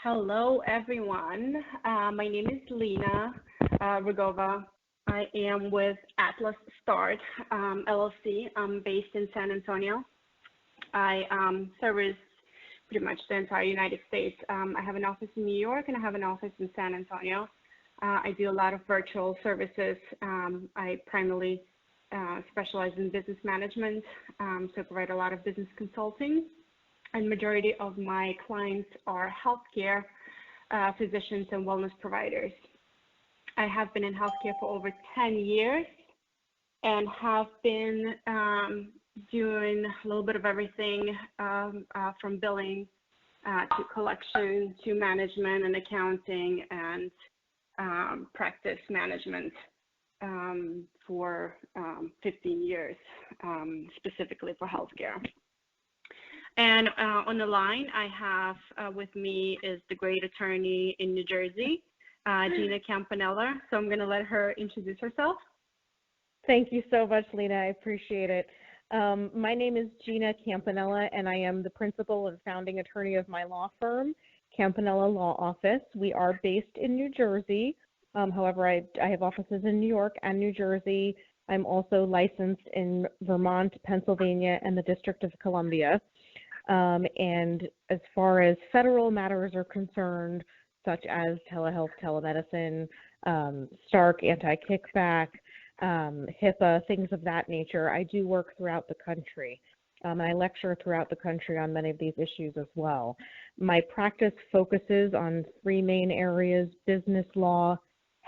Hello, everyone. My name is Lina Rugova. I am with Atlas Start LLC. I'm based in San Antonio. I service pretty much the entire United States. I have an office in New York and I have an office in San Antonio. I do a lot of virtual services. I primarily specialize in business management, so I provide a lot of business consulting. And majority of my clients are healthcare physicians and wellness providers. I have been in healthcare for over 10 years and have been doing a little bit of everything from billing to collection to management and accounting and practice management for 15 years, specifically for healthcare. And on the line, I have with me is the great attorney in New Jersey, Gina Campanella. So I'm going to let her introduce herself. Thank you so much, Lina. I appreciate it. My name is Gina Campanella, and I am the principal and founding attorney of my law firm, Campanella Law Office. We are based in New Jersey. However, I have offices in New York and New Jersey. I'm also licensed in Vermont, Pennsylvania, and the District of Columbia. And as far as federal matters are concerned, such as telehealth, telemedicine, Stark, anti-kickback, HIPAA, things of that nature, I do work throughout the country. And I lecture throughout the country on many of these issues as well. My practice focuses on three main areas: business law,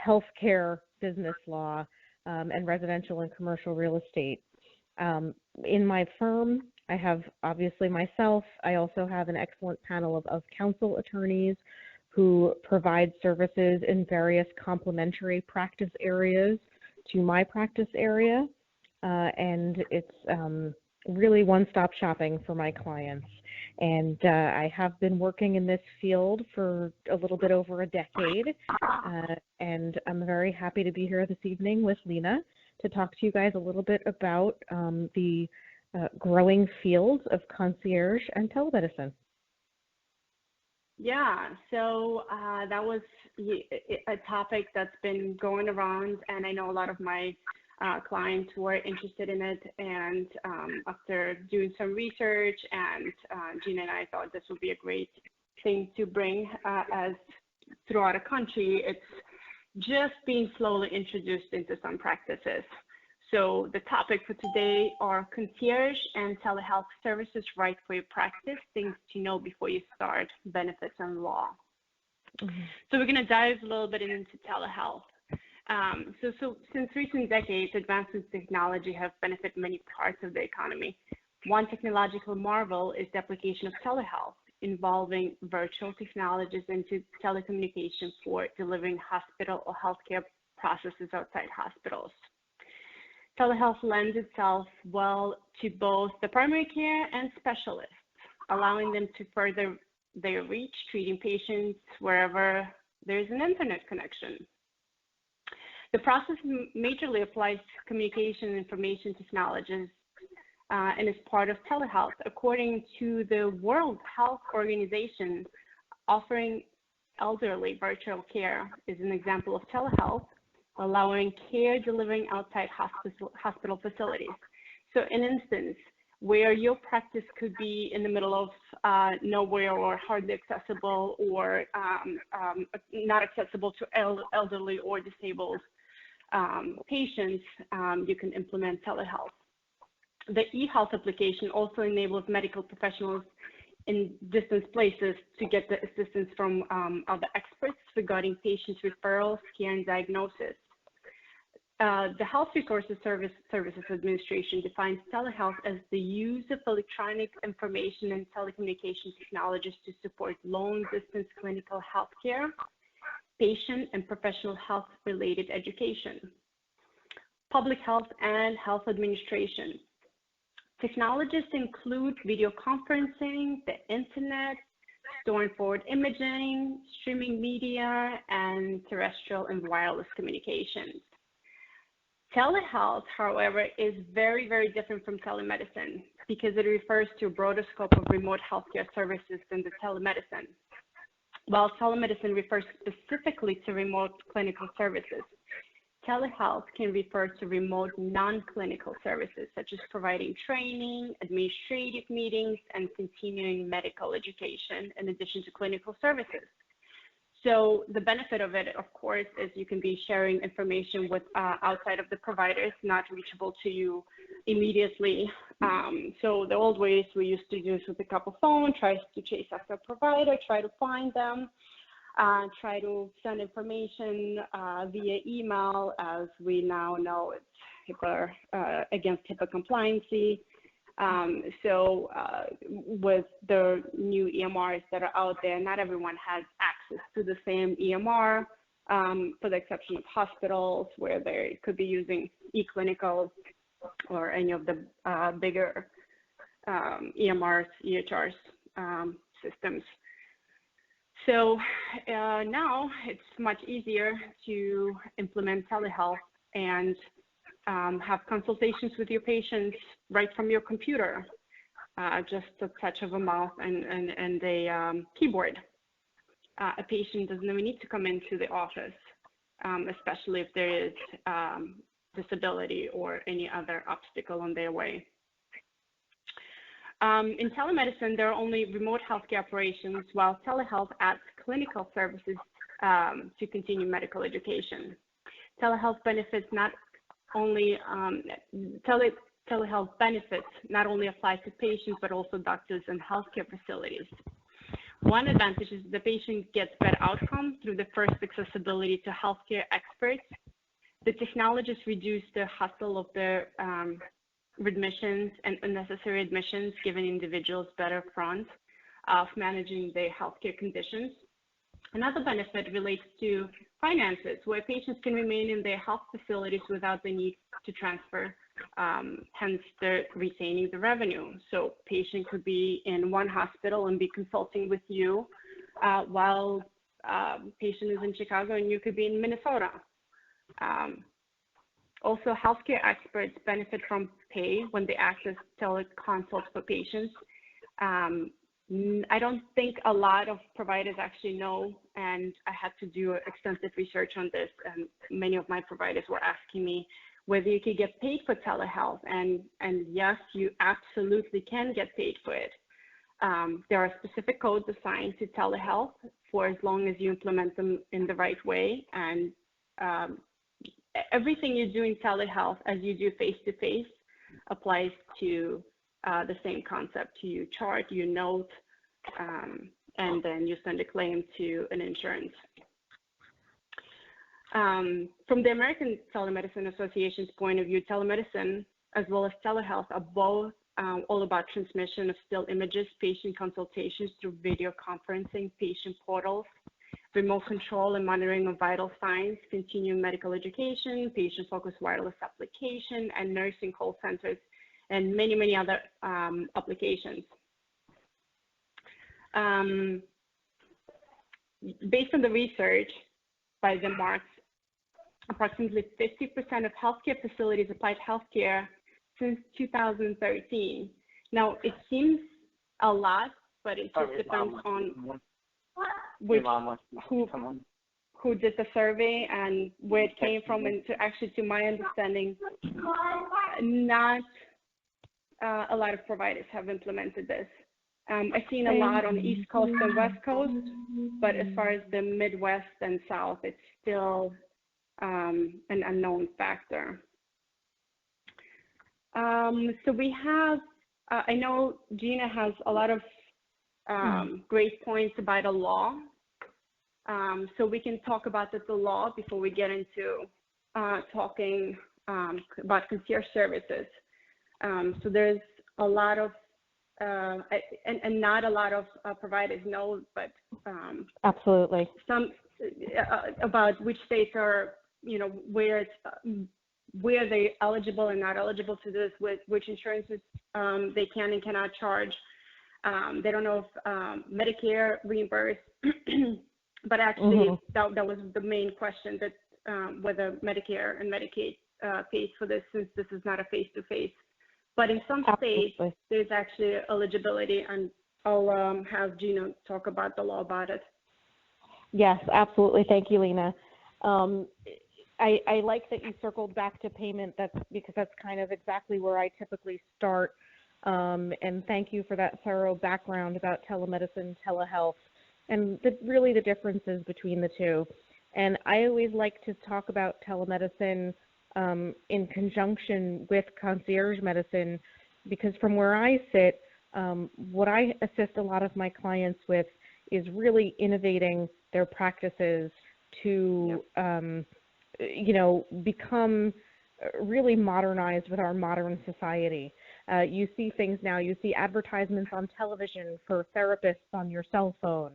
healthcare business law, and residential and commercial real estate. In my firm, I have obviously myself. I also have an excellent panel of counsel attorneys who provide services in various complementary practice areas to my practice area. And it's really one-stop shopping for my clients. And I have been working in this field for a little bit over a decade. And I'm very happy to be here this evening with Lina to talk to you guys a little bit about the growing fields of concierge and telemedicine. Yeah, so that was a topic that's been going around, and I know a lot of my clients were interested in it. And after doing some research, and Gina and I thought this would be a great thing to bring as throughout the country. It's just being slowly introduced into some practices. So the topic for today are concierge and telehealth services right for your practice, things to know before you start, benefits and law. Mm-hmm. So we're going to dive a little bit into telehealth. So since recent decades, advances in technology have benefited many parts of the economy. One technological marvel is the application of telehealth, involving virtual technologies into telecommunication for delivering hospital or healthcare processes outside hospitals. Telehealth lends itself well to both the primary care and specialists, allowing them to further their reach, treating patients wherever there's an internet connection. The process majorly applies to communication and information technologies and is part of telehealth. According to the World Health Organization, offering elderly virtual care is an example of telehealth, allowing care delivering outside hospital facilities. So an instance where your practice could be in the middle of nowhere or hardly accessible or not accessible to elderly or disabled patients, you can implement telehealth. The eHealth application also enables medical professionals in distant places to get the assistance from other experts regarding patients' referrals, care, and diagnosis. The Health Resources Services Administration defines telehealth as the use of electronic information and telecommunication technologies to support long-distance clinical health care, patient and professional health-related education, public health and health administration. Technologies include video conferencing, the internet, store and forward imaging, streaming media, and terrestrial and wireless communications. Telehealth, however, is very, very different from telemedicine because it refers to a broader scope of remote healthcare services than the telemedicine. while telemedicine refers specifically to remote clinical services. Telehealth can refer to remote non-clinical services, such as providing training, administrative meetings, and continuing medical education in addition to clinical services. So the benefit of it, of course, is you can be sharing information with outside of the providers, not reachable to you immediately. So the old ways we used to do is to pick up a phone, try to chase after a provider, try to find them, try to send information via email, as we now know it's HIPAA, against HIPAA compliancy. So with the new EMRs that are out there, not everyone has access to the same EMR, for the exception of hospitals where they could be using eClinical or any of the bigger EMRs, EHRs systems. So now it's much easier to implement telehealth and have consultations with your patients right from your computer, just a touch of a mouse and a keyboard. A patient doesn't even need to come into the office, especially if there is disability or any other obstacle on their way. In telemedicine, there are only remote healthcare operations, while telehealth adds clinical services to continue medical education. Telehealth benefits not only telehealth benefits not only apply to patients but also doctors and healthcare facilities. One advantage is the patient gets better outcome through the first accessibility to healthcare experts. The technologists reduce the hassle of the readmissions and unnecessary admissions, giving individuals better front of managing their healthcare conditions. Another benefit relates to finances, where patients can remain in their health facilities without the need to transfer, hence they're retaining the revenue. So patient could be in one hospital and be consulting with you while patient is in Chicago and you could be in Minnesota. Also, healthcare experts benefit from pay when they access teleconsults for patients. I don't think a lot of providers actually know, and I had to do extensive research on this, and many of my providers were asking me whether you could get paid for telehealth, and yes, you absolutely can get paid for it. There are specific codes assigned to telehealth for as long as you implement them in the right way, and everything you do in telehealth as you do face-to-face applies to the same concept. You chart, you note, and then you send a claim to an insurance. From the American Telemedicine Association's point of view, telemedicine as well as telehealth are both all about transmission of still images, patient consultations through video conferencing, patient portals, remote control and monitoring of vital signs, continuing medical education, patient-focused wireless application, and nursing call centers, and many, many other applications. Based on the research by the Marks, approximately 50% of healthcare facilities applied healthcare since 2013. Now, it seems a lot, but it just depends on who did the survey and where it came from, and to my understanding, not a lot of providers have implemented this. I've seen a lot on the East Coast and West Coast, but as far as the Midwest and South, it's still an unknown factor. So we have, I know Gina has a lot of great points about the law. So we can talk about the law before we get into talking about concierge services. So there's a lot of, and not a lot of providers know, but absolutely some about which states are, where they're eligible and not eligible to this, with which insurances they can and cannot charge. They don't know if Medicare reimburse, but actually that was the main question, that whether Medicare and Medicaid pays for this, since this is not a face-to-face. But in some states, there's actually eligibility, and I'll have Gina talk about the law about it. Yes, absolutely. Thank you, Lina. I like that you circled back to payment. Because that's kind of exactly where I typically start. And thank you for that thorough background about telemedicine, telehealth, and really the differences between the two. And I always like to talk about telemedicine in conjunction with concierge medicine, because from where I sit, what I assist a lot of my clients with is really innovating their practices to, become really modernized with our modern society. You see things now, you see advertisements on television for therapists on your cell phone,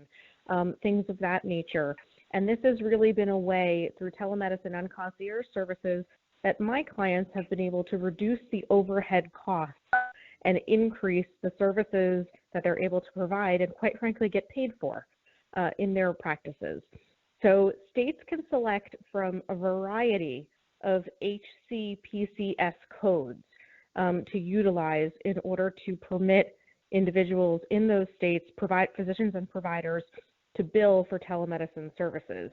things of that nature. And this has really been a way through telemedicine and concierge services that my clients have been able to reduce the overhead costs and increase the services that they're able to provide and, quite frankly, get paid for in their practices. So states can select from a variety of HCPCS codes to utilize in order to permit individuals in those states, physicians and providers, to bill for telemedicine services.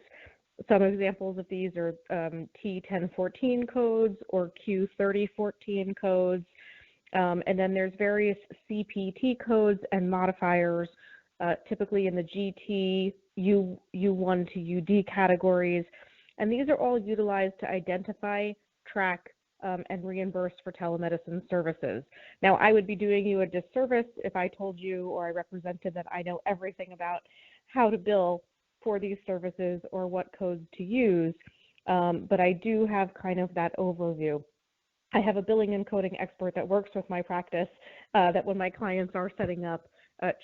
Some examples of these are T1014 codes or Q3014 codes. And then there's various CPT codes and modifiers, typically in the GT, U1 to UD categories. And these are all utilized to identify, track, and reimburse for telemedicine services. Now, I would be doing you a disservice if I told you or I represented that I know everything about how to bill for these services or what codes to use, but I do have kind of that overview. I have a billing and coding expert that works with my practice that when my clients are setting up,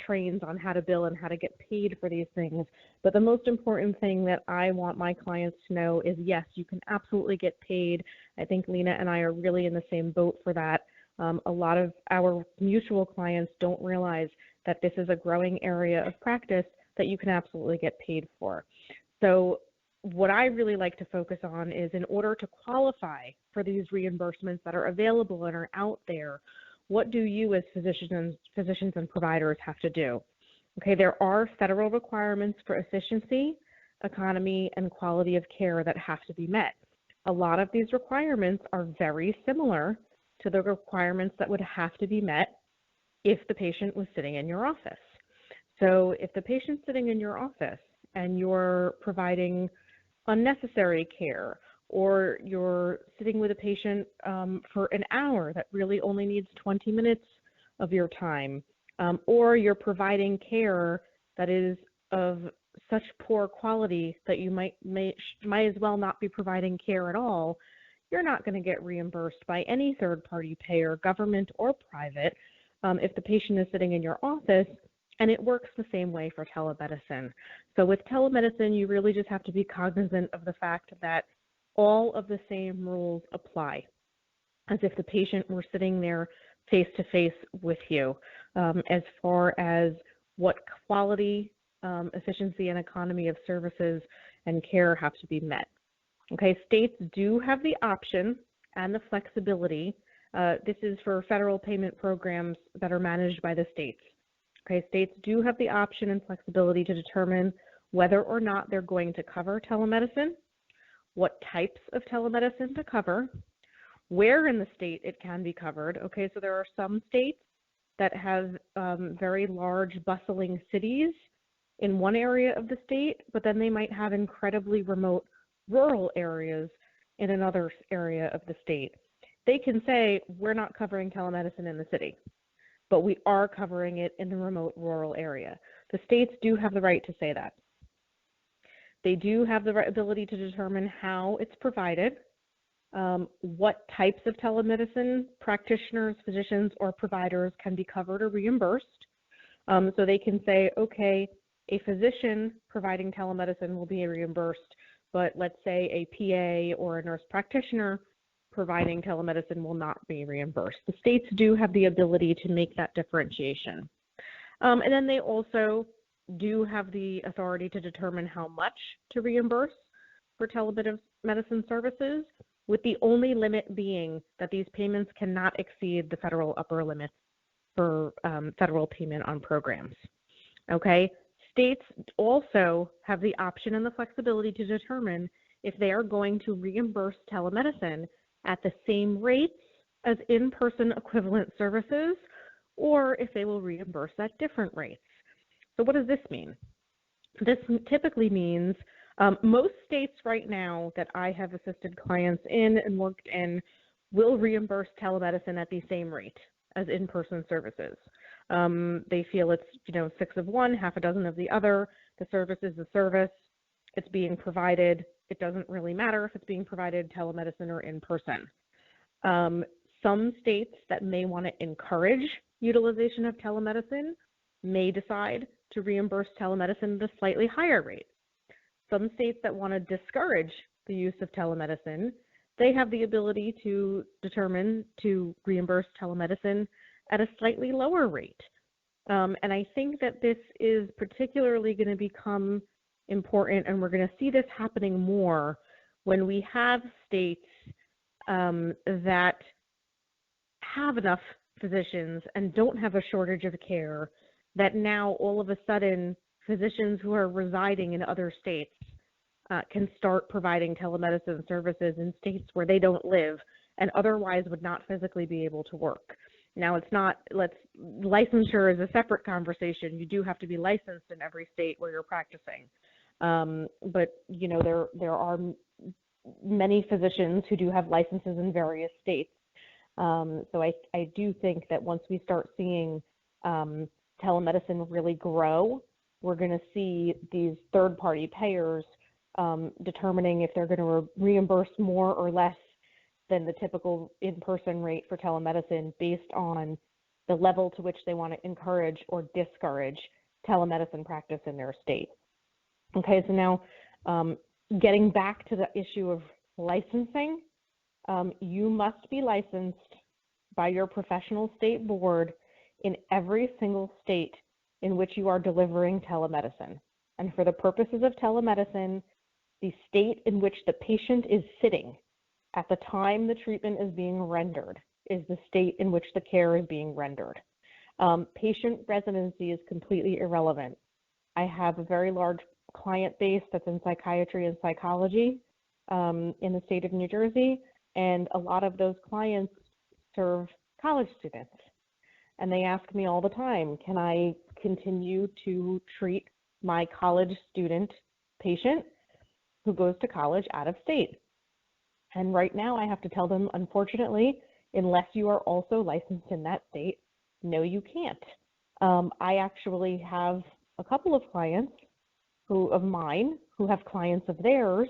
trains on how to bill and how to get paid for these things. But the most important thing that I want my clients to know is, yes, you can absolutely get paid. I think Lina and I are really in the same boat for that. A lot of our mutual clients don't realize that this is a growing area of practice that you can absolutely get paid for. So what I really like to focus on is, in order to qualify for these reimbursements that are available and are out there, what do you as physicians and providers have to do? Okay, there are federal requirements for efficiency, economy, and quality of care that have to be met. A lot of these requirements are very similar to the requirements that would have to be met if the patient was sitting in your office. So if the patient's sitting in your office and you're providing unnecessary care, or you're sitting with a patient for an hour that really only needs 20 minutes of your time, or you're providing care that is of such poor quality that you might as well not be providing care at all, you're not going to get reimbursed by any third-party payer, government or private, if the patient is sitting in your office. And it works the same way for telemedicine. So with telemedicine, you really just have to be cognizant of the fact that all of the same rules apply, as if the patient were sitting there face-to-face with you, as far as what quality, efficiency, and economy of services and care have to be met. Okay, states do have the option and the flexibility. This is for federal payment programs that are managed by the states. Okay, states do have the option and flexibility to determine whether or not they're going to cover telemedicine, what types of telemedicine to cover, where in the state it can be covered. Okay, so there are some states that have very large bustling cities in one area of the state, but then they might have incredibly remote rural areas in another area of the state. They can say, we're not covering telemedicine in the city, but we are covering it in the remote rural area. The states do have the right to say that. They do have the ability to determine how it's provided, what types of telemedicine practitioners, physicians, or providers can be covered or reimbursed. So they can say, okay, a physician providing telemedicine will be reimbursed, but let's say a PA or a nurse practitioner providing telemedicine will not be reimbursed. The states do have the ability to make that differentiation. And then they also do have the authority to determine how much to reimburse for telemedicine services, with the only limit being that these payments cannot exceed the federal upper limits for federal payment on programs. Okay, States also have the option and the flexibility to determine if they are going to reimburse telemedicine at the same rates as in-person equivalent services, or if they will reimburse at different rates. So what does this mean? This typically means most states right now that I have assisted clients in and worked in will reimburse telemedicine at the same rate as in-person services. They feel it's 6 of one, half a dozen of the other. The service is the service. It's being provided. It doesn't really matter if it's being provided telemedicine or in person. Some states that may want to encourage utilization of telemedicine may decide to reimburse telemedicine at a slightly higher rate. Some states that want to discourage the use of telemedicine, they have the ability to determine to reimburse telemedicine at a slightly lower rate. And I think that this is particularly going to become important, and we're going to see this happening more when we have states that have enough physicians and don't have a shortage of care, that now all of a sudden physicians who are residing in other states can start providing telemedicine services in states where they don't live and otherwise would not physically be able to work. Now, it's not, licensure is a separate conversation. You do have to be licensed in every state where you're practicing. But, there are many physicians who do have licenses in various states. So I do think that once we start seeing telemedicine really grow, we're going to see these third-party payers determining if they're going to reimburse more or less than the typical in-person rate for telemedicine based on the level to which they want to encourage or discourage telemedicine practice in their state. Okay, so now getting back to the issue of licensing, you must be licensed by your professional state board in every single state in which you are delivering telemedicine. And for the purposes of telemedicine, the state in which the patient is sitting at the time the treatment is being rendered is the state in which the care is being rendered. Patient residency is completely irrelevant. I have a very large client base that's in psychiatry and psychology in the state of New Jersey, and a lot of those clients serve college students. And they ask me all the time, can I continue to treat my college student patient who goes to college out of state? And right now I have to tell them, unfortunately, unless you are also licensed in that state, no, you can't. I actually have a couple of clients of mine who have clients of theirs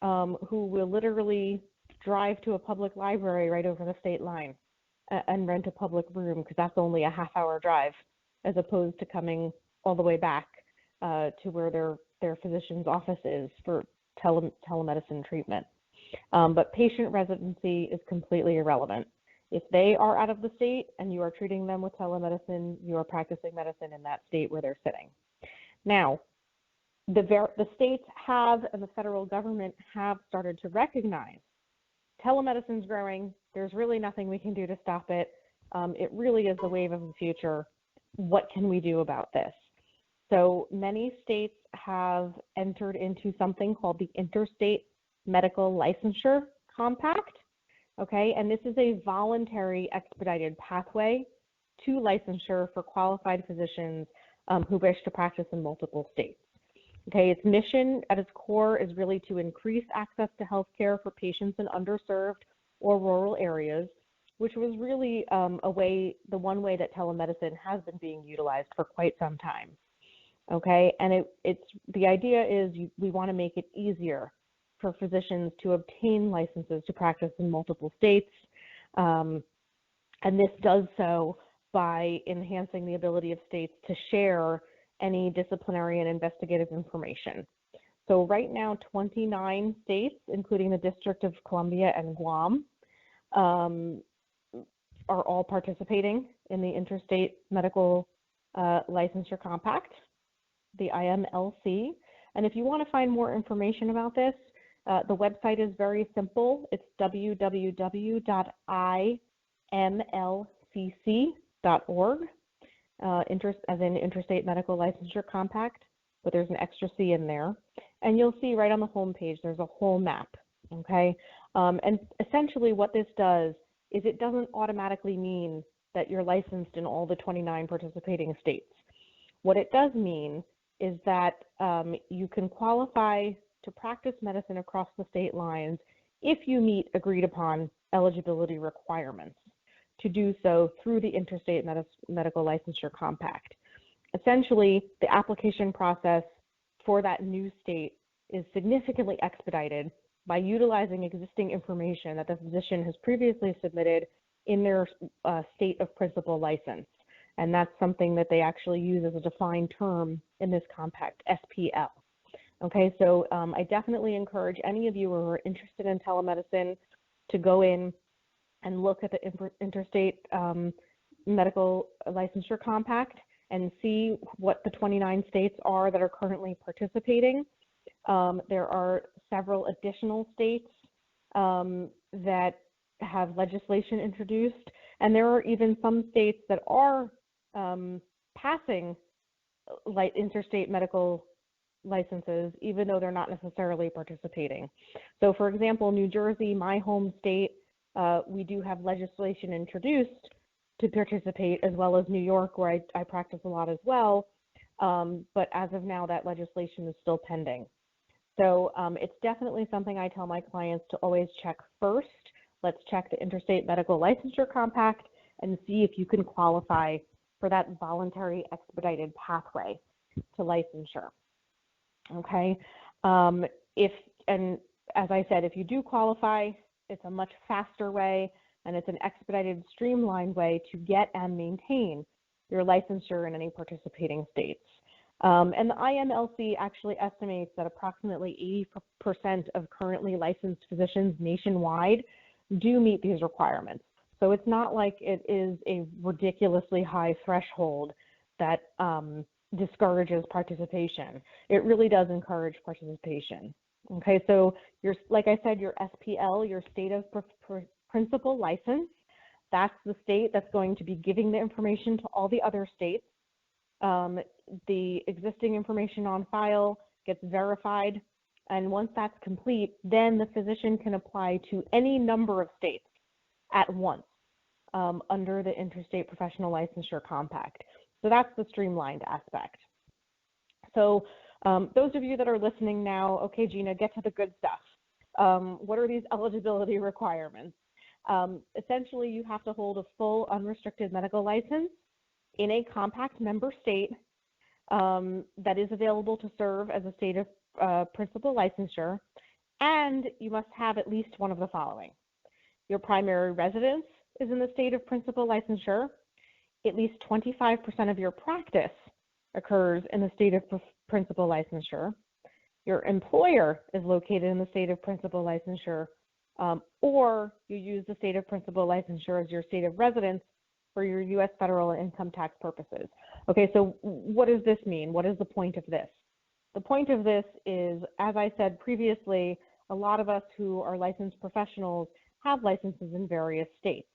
who will literally drive to a public library right over the state line and rent a public room because that's only a half-hour drive, as opposed to coming all the way back to where their physician's office is for telemedicine treatment. But patient residency is completely irrelevant. If they are out of the state and you are treating them with telemedicine, you are practicing medicine in that state where they're sitting. Now, the states have and the federal government have started to recognize telemedicine's growing. There's really nothing we can do to stop it. It really is the wave of the future. What can we do about this? So many states have entered into something called the Interstate Medical Licensure Compact, okay? And this is a voluntary expedited pathway to licensure for qualified physicians who wish to practice in multiple states. Okay, its mission at its core is really to increase access to healthcare for patients in underserved or rural areas, which was really the one way that telemedicine has been being utilized for quite some time. Okay, and the idea is we want to make it easier for physicians to obtain licenses to practice in multiple states, and this does so by enhancing the ability of states to share any disciplinary and investigative information. So right now, 29 states, including the District of Columbia and Guam, are all participating in the Interstate Medical Licensure Compact, the IMLC. And if you want to find more information about this, the website is very simple. It's www.imlcc.org. As in Interstate Medical Licensure Compact, but there's an extra C in there. And you'll see right on the home page, there's a whole map, okay? And essentially what this does is it doesn't automatically mean that you're licensed in all the 29 participating states. What it does mean is that you can qualify to practice medicine across the state lines if you meet agreed upon eligibility requirements to do so through the Interstate Medical Licensure Compact. Essentially, the application process for that new state is significantly expedited by utilizing existing information that the physician has previously submitted in their state of principal license. And that's something that they actually use as a defined term in this compact, SPL. Okay, so I definitely encourage any of you who are interested in telemedicine to go in and look at the Interstate Medical Licensure Compact and see what the 29 states are that are currently participating. There are several additional states that have legislation introduced, and there are even some states that are passing interstate medical licenses, even though they're not necessarily participating. So for example, New Jersey, my home state, we do have legislation introduced to participate, as well as New York, where I practice a lot as well. But as of now, that legislation is still pending. So it's definitely something I tell my clients to always check first. Let's check the Interstate Medical Licensure Compact and see if you can qualify for that voluntary expedited pathway to licensure. Okay. And as I said, if you do qualify, it's a much faster way, and it's an expedited, streamlined way to get and maintain your licensure in any participating states. And the IMLC actually estimates that approximately 80% of currently licensed physicians nationwide do meet these requirements. So it's not like it is a ridiculously high threshold that discourages participation. It really does encourage participation. Okay, so like I said, your SPL, your state of principal license, that's the state that's going to be giving the information to all the other states. The existing information on file gets verified, and once that's complete, then the physician can apply to any number of states at once under the Interstate Professional Licensure Compact. So that's the streamlined aspect. So those of you that are listening now, okay, Gina, get to the good stuff. What are these eligibility requirements? Essentially, you have to hold a full unrestricted medical license in a compact member state that is available to serve as a state of principal licensure, and you must have at least one of the following. Your primary residence is in the state of principal licensure. At least 25% of your practice occurs in the state of principal licensure. Your employer is located in the state of principal licensure, or you use the state of principal licensure as your state of residence for your U.S. federal and income tax purposes. Okay, so what does this mean? What is the point of this? The point of this is, as I said previously, a lot of us who are licensed professionals have licenses in various states.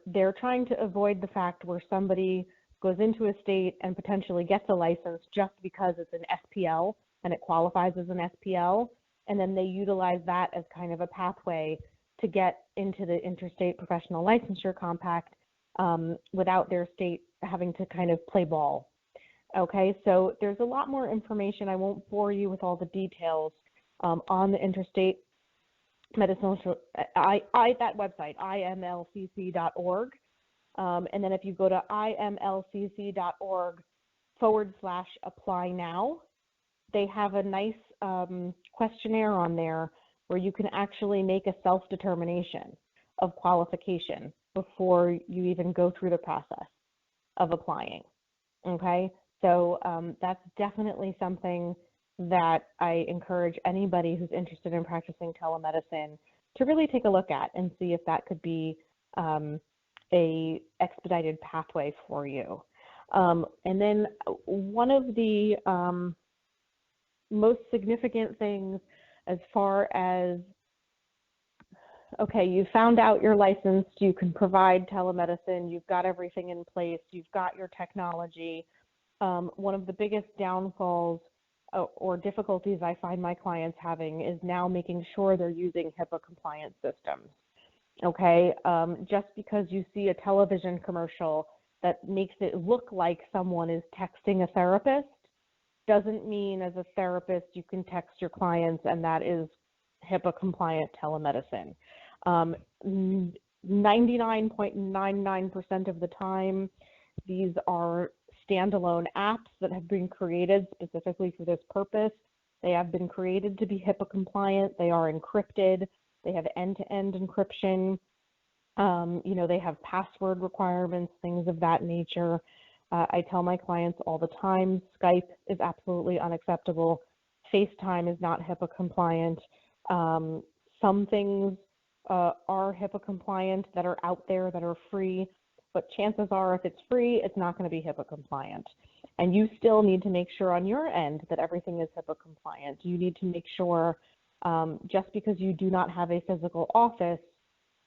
They're trying to avoid the fact where somebody goes into a state and potentially gets a license just because it's an SPL and it qualifies as an SPL, and then they utilize that as kind of a pathway to get into the Interstate Professional Licensure Compact without their state having to kind of play ball. Okay, so there's a lot more information. I won't bore you with all the details on the Interstate Medical, that website, imlcc.org. And then if you go to imlcc.org/apply now, they have a nice questionnaire on there where you can actually make a self-determination of qualification before you even go through the process of applying. Okay, so that's definitely something that I encourage anybody who's interested in practicing telemedicine to really take a look at and see if that could be a expedited pathway for you. And then one of the most significant things as far as, okay, you found out you're licensed, you can provide telemedicine, you've got everything in place, you've got your technology. one of the biggest downfalls or difficulties I find my clients having is now making sure they're using HIPAA compliant systems. Okay, just because you see a television commercial that makes it look like someone is texting a therapist doesn't mean as a therapist you can text your clients and that is HIPAA compliant telemedicine. 99.99% of the time, these are standalone apps that have been created specifically for this purpose. They have been created to be HIPAA compliant. They are encrypted. They have end-to-end encryption. They have password requirements, things of that nature. I tell my clients all the time, Skype is absolutely unacceptable. FaceTime is not HIPAA compliant. Some things are HIPAA compliant that are out there that are free, but chances are if it's free, it's not going to be HIPAA compliant. And you still need to make sure on your end that everything is HIPAA compliant. You need to make sure just because you do not have a physical office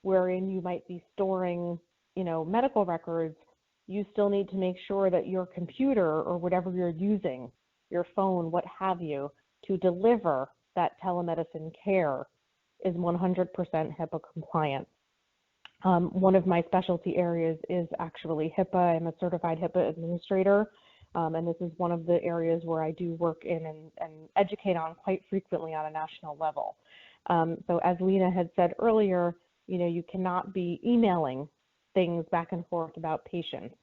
wherein you might be storing, medical records, you still need to make sure that your computer or whatever you're using, your phone, what have you, to deliver that telemedicine care is 100% HIPAA compliant. One of my specialty areas is actually HIPAA. I'm a certified HIPAA administrator, and this is one of the areas where I do work in and educate on quite frequently on a national level. So as Lina had said earlier, you cannot be emailing things back and forth about patients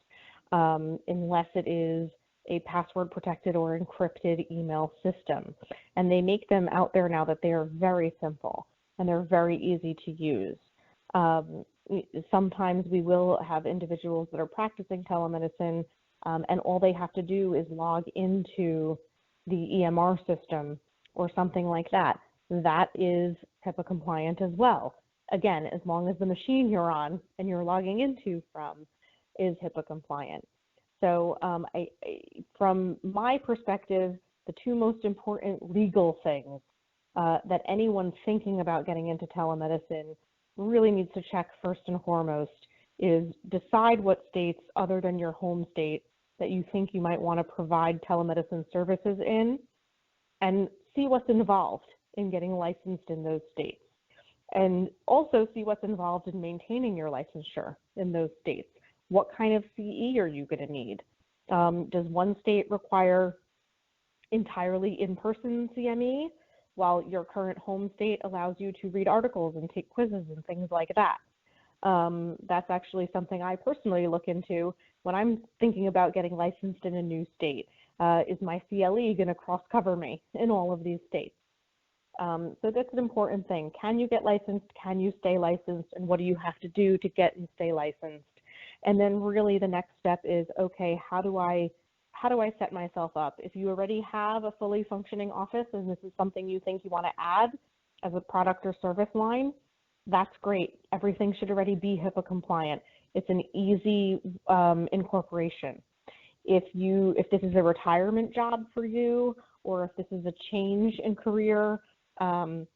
unless it is a password protected or encrypted email system. And they make them out there now that they are very simple and they're very easy to use. Sometimes we will have individuals that are practicing telemedicine and all they have to do is log into the EMR system or something like that. That is HIPAA compliant as well. Again, as long as the machine you're on and you're logging into from is HIPAA compliant. So from my perspective, the two most important legal things that anyone thinking about getting into telemedicine really needs to check first and foremost is decide what states other than your home state that you think you might want to provide telemedicine services in, and see what's involved in getting licensed in those states. And also see what's involved in maintaining your licensure in those states. What kind of CE are you going to need? Does one state require entirely in-person CME, while your current home state allows you to read articles and take quizzes and things like that? That's actually something I personally look into when I'm thinking about getting licensed in a new state. Is my CLE going to cross-cover me in all of these states? So that's an important thing. Can you get licensed? Can you stay licensed? And what do you have to do to get and stay licensed? And then really the next step is, okay, how do I set myself up? If you already have a fully functioning office and this is something you think you want to add as a product or service line, that's great. Everything should already be HIPAA compliant. It's an easy incorporation. If this is a retirement job for you, or if this is a change in career, I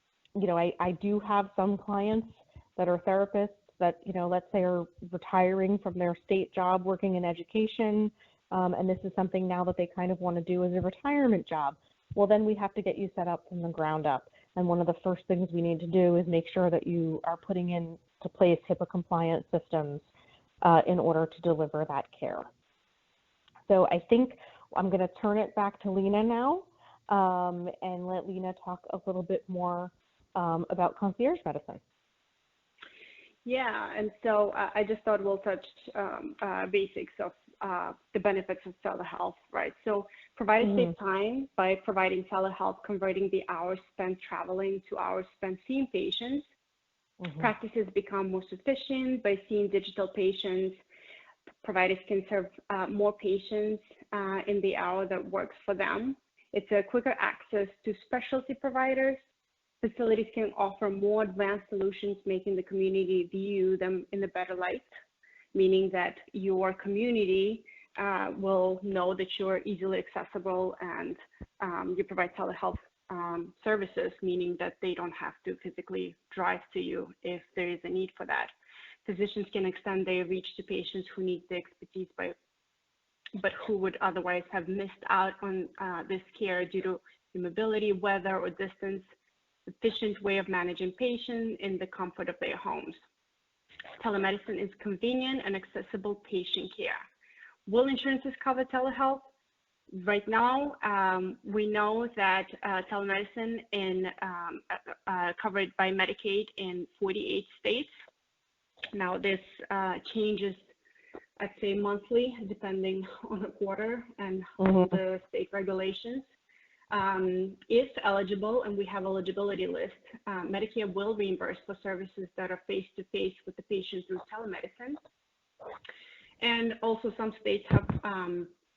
do have some clients that are therapists that, let's say are retiring from their state job working in education, and this is something now that they kind of want to do as a retirement job. Well, then we have to get you set up from the ground up. And one of the first things we need to do is make sure that you are putting into place HIPAA compliant systems in order to deliver that care. So I think I'm going to turn it back to Lina now and let Lina talk a little bit more about concierge medicine. Yeah, and so I just thought we'll touch basics of the benefits of telehealth, right? So providers save time by providing telehealth, converting the hours spent traveling to hours spent seeing patients. Practices become more sufficient by seeing digital patients. Providers can serve more patients in the hour that works for them. It's a quicker access to specialty providers. Facilities can offer more advanced solutions, making the community view them in a better light, meaning that your community will know that you're easily accessible and you provide telehealth services, meaning that they don't have to physically drive to you if there is a need for that. Physicians can extend their reach to patients who need the expertise by but who would otherwise have missed out on this care due to immobility, weather, or distance, efficient way of managing patients in the comfort of their homes. Telemedicine is convenient and accessible patient care. Will insurances cover telehealth? Right now, we know that telemedicine is covered by Medicaid in 48 states. Now, this changes, I'd say, monthly, depending on the quarter and the state regulations. If eligible, and we have eligibility list, Medicare will reimburse for services that are face-to-face with the patient through telemedicine. And also some states have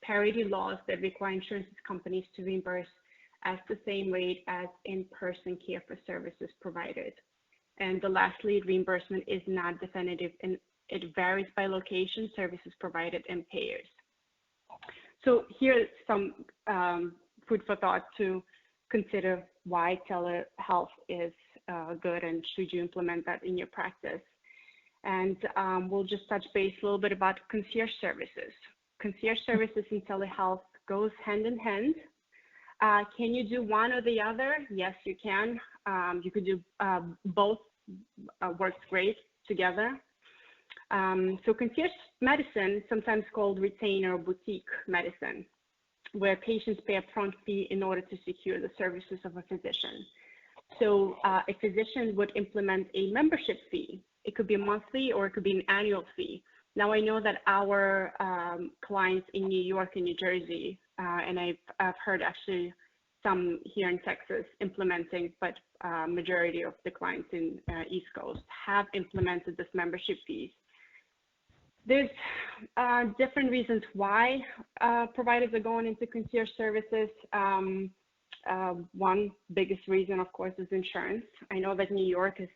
parity laws that require insurance companies to reimburse at the same rate as in-person care for services provided. And the lastly, reimbursement is not definitive and it varies by location, services provided, and payers. So here's some food for thought to consider why telehealth is good and should you implement that in your practice. And we'll just touch base a little bit about concierge services. Concierge services and telehealth goes hand in hand. Can you do one or the other? Yes, you can. You could do both, works great together. So concierge medicine, sometimes called retainer or boutique medicine, where patients pay a upfront fee in order to secure the services of a physician. So a physician would implement a membership fee. It could be a monthly or it could be an annual fee. Now, I know that our clients in New York and New Jersey, and I've heard actually some here in Texas implementing, but majority of the clients in East Coast have implemented this membership fees. There's different reasons why providers are going into concierge services. One biggest reason, of course, is insurance. I know that New York is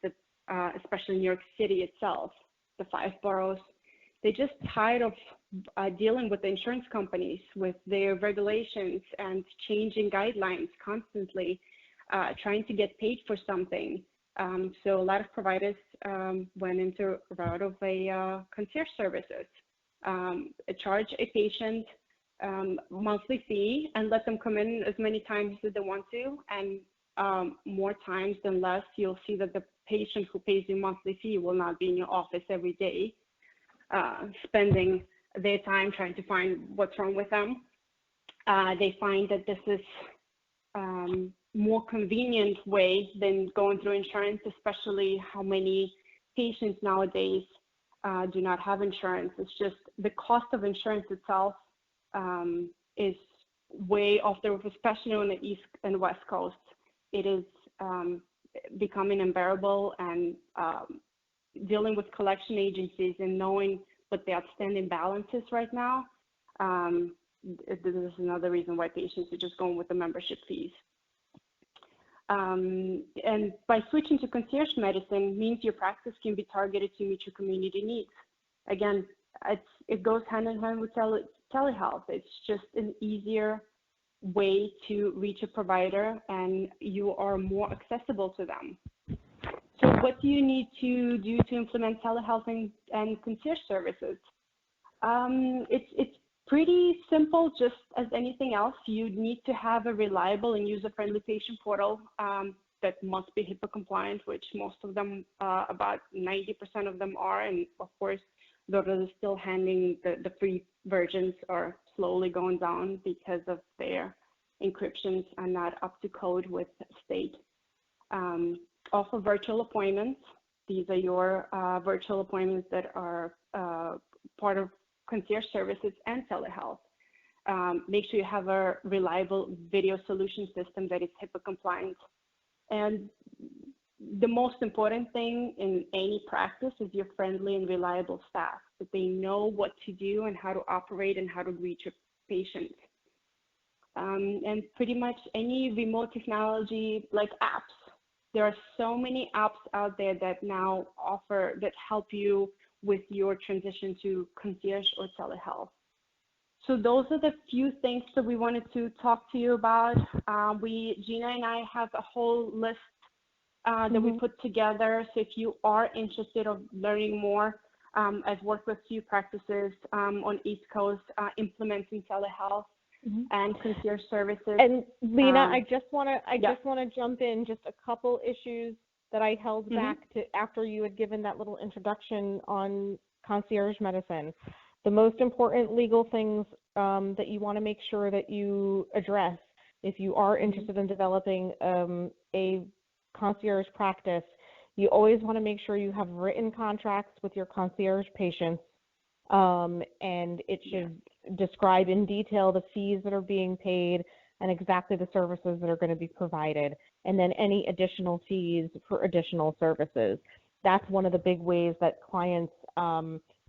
especially New York City itself, the 5 boroughs, they're just tired of dealing with the insurance companies, with their regulations and changing guidelines constantly, trying to get paid for something. So a lot of providers went into a route of concierge services, charge a patient monthly fee and let them come in as many times as they want to, and more times than less, you'll see that the patient who pays you monthly fee will not be in your office every day, spending their time trying to find what's wrong with them. They find that this is more convenient way than going through insurance, especially how many patients nowadays do not have insurance. It's just the cost of insurance itself is way off the roof, especially on the East and West Coast. It is becoming unbearable, and dealing with collection agencies and knowing what the outstanding balance is right now, this is another reason why patients are just going with the membership fees. And by switching to concierge medicine means your practice can be targeted to meet your community needs. Again, it goes hand in hand with telehealth. It's just an easier way to reach a provider, and you are more accessible to them. So what do you need to do to implement telehealth and concierge services? It's pretty simple, just as anything else. You need to have a reliable and user-friendly patient portal that must be HIPAA compliant, which most of them, about 90% of them are. And of course, those are still handing the free versions are slowly going down because of their encryptions are not up to code with state. Also virtual appointments. These are your virtual appointments that are part of concierge services and telehealth. Make sure you have a reliable video solution system that is HIPAA compliant. And the most important thing in any practice is your friendly and reliable staff, that they know what to do and how to operate and how to reach your patients. And pretty much any remote technology like apps. There are so many apps out there that now offer, that help you with your transition to concierge or telehealth. So those are the few things that we wanted to talk to you about. Gina and I have a whole list that we put together. So if you are interested in learning more I've worked with few practices on East Coast implementing telehealth and concierge services. And Lina, I just want to jump in just a couple issues that I held back to after you had given that little introduction on concierge medicine. The most important legal things that you want to make sure that you address if you are interested in developing a concierge practice, you always want to make sure you have written contracts with your concierge patients, and it should describe in detail the fees that are being paid and exactly the services that are going to be provided, and then any additional fees for additional services. That's one of the big ways that clients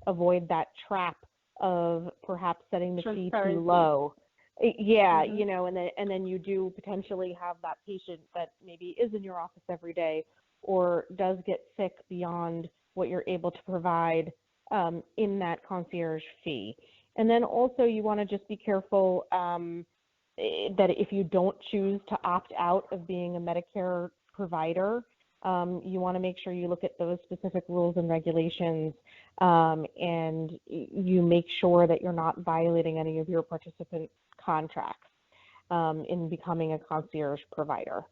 avoid that trap of perhaps setting the fee too low. Yeah, you know, and then you do potentially have that patient that maybe is in your office every day or does get sick beyond what you're able to provide in that concierge fee. And then also you want to just be careful that if you don't choose to opt out of being a Medicare provider, you want to make sure you look at those specific rules and regulations, and you make sure that you're not violating any of your participant contracts in becoming a concierge provider.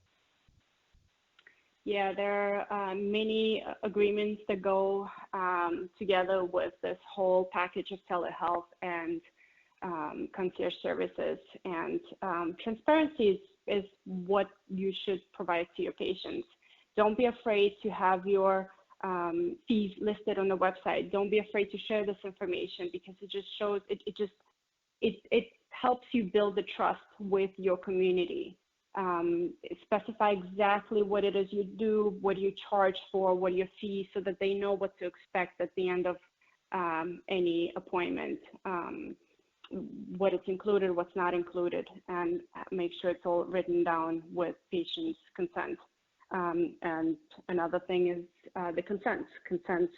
Yeah, there are many agreements that go together with this whole package of telehealth and concierge services. And transparency is what you should provide to your patients. Don't be afraid to have your fees listed on the website. Don't be afraid to share this information, because it just shows, it helps you build the trust with your community. Specify exactly what it is you do, what you charge for, what your fees, so that they know what to expect at the end of any appointment, what is included, what's not included, and make sure it's all written down with patient's consent. And another thing is the consents. Consents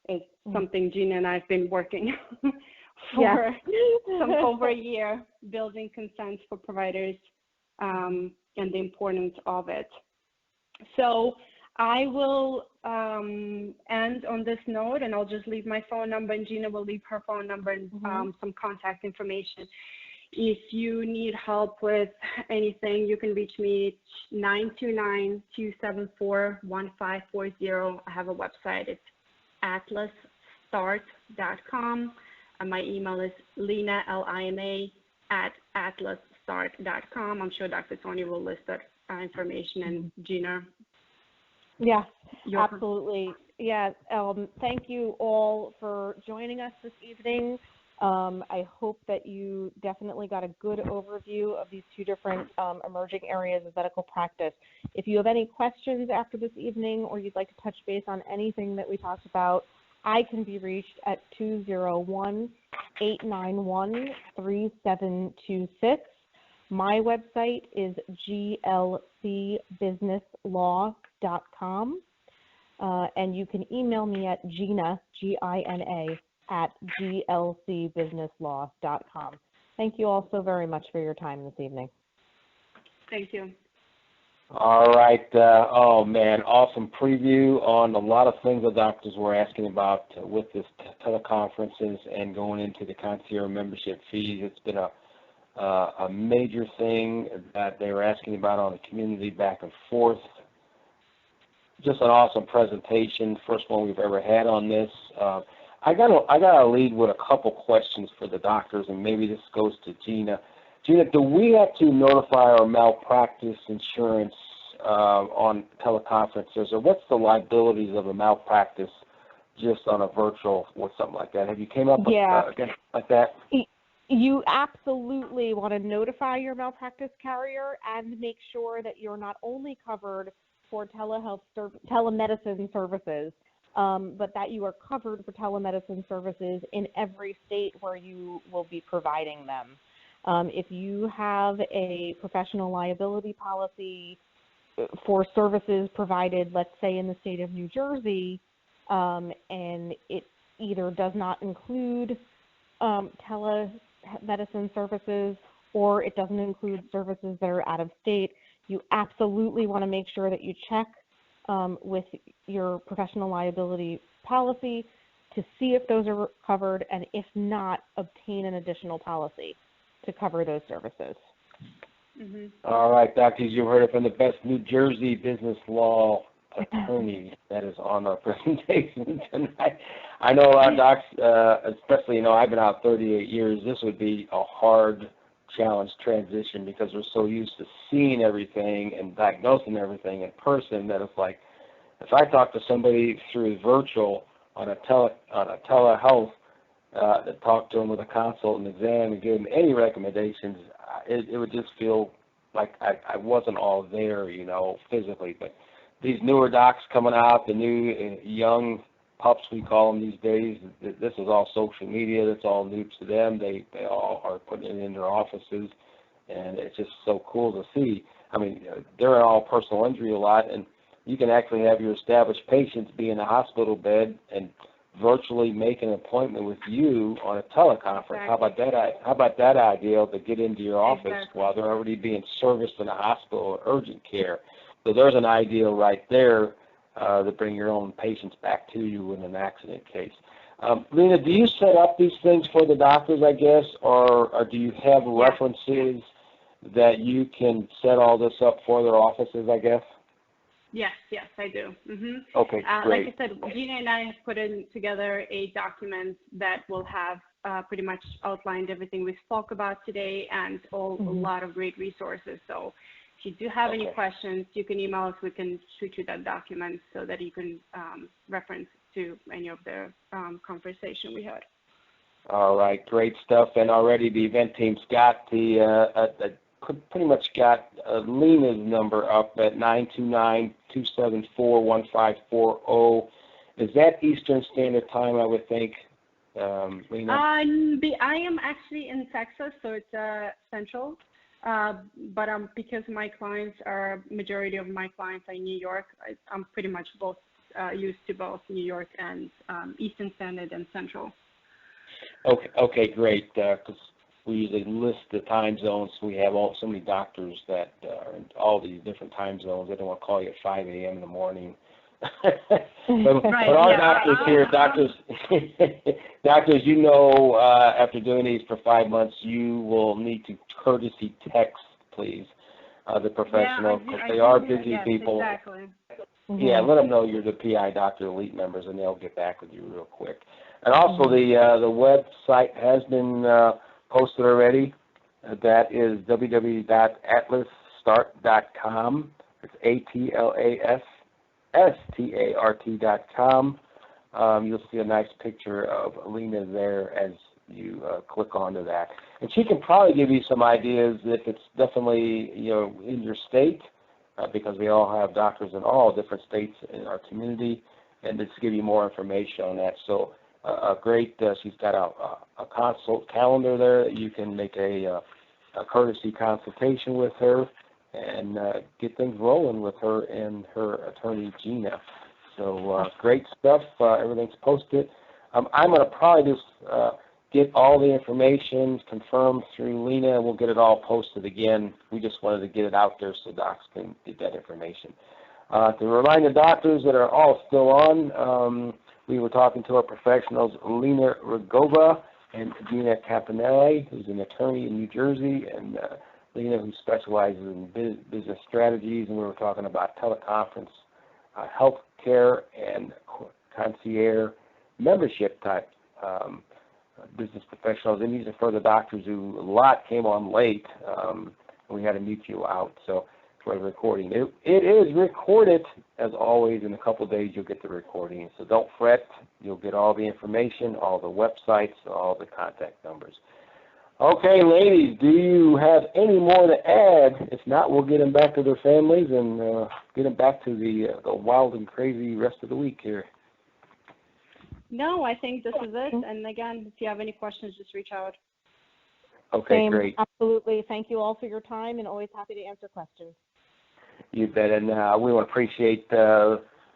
is something Gina and I have been working for over a year, building consents for providers and the importance of it. So I will end on this note, and I'll just leave my phone number, and Gina will leave her phone number and some contact information. If you need help with anything, you can reach me at 929-274-1540. I have a website. It's atlasstart.com. And my email is Lina, Lina, at atlasstart.com. I'm sure Dr. Tony will list that information, and Gina. Yes, absolutely. Yeah, thank you all for joining us this evening. I hope that you definitely got a good overview of these two different emerging areas of medical practice. If you have any questions after this evening, or you'd like to touch base on anything that we talked about, I can be reached at 201-891-3726. My website is glcbusinesslaw.com, and you can email me at Gina, Gina, at glcbusinesslaw.com. Thank you all so very much for your time this evening. Thank you. All right. Oh, man, awesome preview on a lot of things the doctors were asking about with this teleconferences and going into the concierge membership fees. It's been a major thing that they were asking about on the community back and forth. Just an awesome presentation, first one we've ever had on this. I gotta lead with a couple questions for the doctors, and maybe this goes to Gina. Gina, do we have to notify our malpractice insurance on teleconferences, or what's the liabilities of a malpractice just on a virtual or something like that? Have you came up with again like that? You absolutely want to notify your malpractice carrier and make sure that you're not only covered for telemedicine services, but that you are covered for telemedicine services in every state where you will be providing them. If you have a professional liability policy for services provided, let's say in the state of New Jersey, and it either does not include telemedicine services, or it doesn't include services that are out of state, you absolutely want to make sure that you check with your professional liability policy to see if those are covered, and if not, obtain an additional policy to cover those services. All right, doctors, you heard it from the best New Jersey business law attorney that is on our presentation tonight. I know a lot of docs, especially, I've been out 38 years, this would be a hard challenge transition because we're so used to seeing everything and diagnosing everything in person that it's like, if I talk to somebody through virtual on a telehealth, to talk to them with a consult and exam and give them any recommendations, it would just feel like I wasn't all there, physically. But these newer docs coming out, the new young pups we call them these days, this is all social media. That's all new to them. They all are putting it in their offices, and it's just so cool to see. I mean, they're all personal injury a lot, and you can actually have your established patients be in a hospital bed and virtually make an appointment with you on a teleconference. Exactly. How about that idea to get into your office while they're already being serviced in a hospital or urgent care? So there's an ideal right there to bring your own patients back to you in an accident case. Lina, do you set up these things for the doctors, I guess, or do you have references that you can set all this up for their offices, I guess? Yes, I do. Okay, great. Like I said, Gina and I have put together a document that will have pretty much outlined everything we spoke about today and a lot of great resources. So if you do have any questions, you can email us. We can shoot you that document so that you can reference to any of the conversation we had. All right, great stuff. And already the event team's got pretty much got Lina's number up at 929-274-1540. Is that Eastern Standard Time, I would think, Lina? I am actually in Texas, so it's Central. But because majority of my clients are in New York, I'm pretty much used to both New York and Eastern Standard and Central. Okay, great. Because we usually list the time zones. We have so many doctors that are in all these different time zones. They don't want to call you at 5 a.m. in the morning. but our doctors here, doctors, after doing these for 5 months, you will need to courtesy text, please, the professionals, because they are busy people. Exactly. Yeah, let them know you're the PI Dr. Elite members, and they'll get back with you real quick. And also, the website has been posted already. That is www.atlasstart.com. It's ATLASSTART.com. You'll see a nice picture of Lina there as you click onto that. And she can probably give you some ideas if it's definitely in your state, because we all have doctors in all different states in our community, and just give you more information on that. So she's got a consult calendar there that you can make a courtesy consultation with her and get things rolling with her and her attorney, Gina. So great stuff. Everything's posted. I'm going to probably just get all the information confirmed through Lina, and we'll get it all posted again. We just wanted to get it out there so docs can get that information. To remind the doctors that are all still on, we were talking to our professionals, Lina Rugova and Gina Campanella, who's an attorney in New Jersey, and Lina, who specializes in business strategies, and we were talking about teleconference, health care, and concierge membership type business professionals. And these are for the doctors who a lot came on late, and we had to mute you out. So for the recording, it is recorded, as always. In a couple of days, you'll get the recording. So don't fret. You'll get all the information, all the websites, all the contact numbers. Okay, ladies, do you have any more to add? If not, we'll get them back to their families and get them back to the wild and crazy rest of the week here. No, I think this is it. And again, if you have any questions, just reach out. Okay, great. Absolutely. Thank you all for your time, and always happy to answer questions. You bet. And we want to appreciate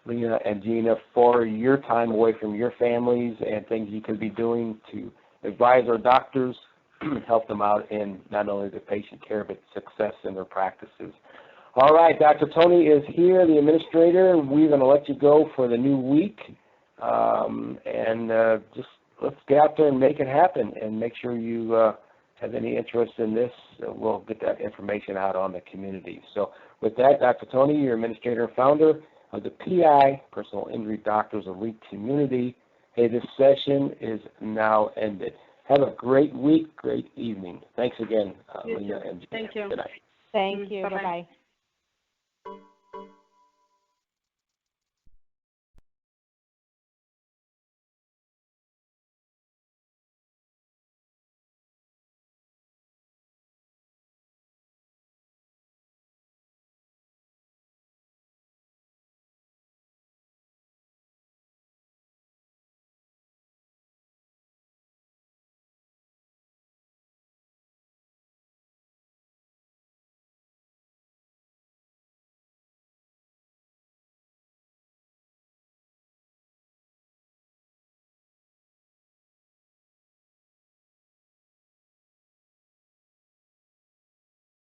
Lina and Gina for your time away from your families and things you could be doing to advise our doctors, help them out in not only the patient care, but success in their practices. All right, Dr. Tony is here, the administrator. We're going to let you go for the new week. and just let's get out there and make it happen, and make sure you have any interest in this. We'll get that information out on the community. So with that, Dr. Tony, your administrator and founder of the PI, Personal Injury Doctors Elite Community. Hey, this session is now ended. Have a great week, great evening. Thanks again, Lina and Gina. Thank you. Good night. Thank you. Bye-bye. Bye-bye.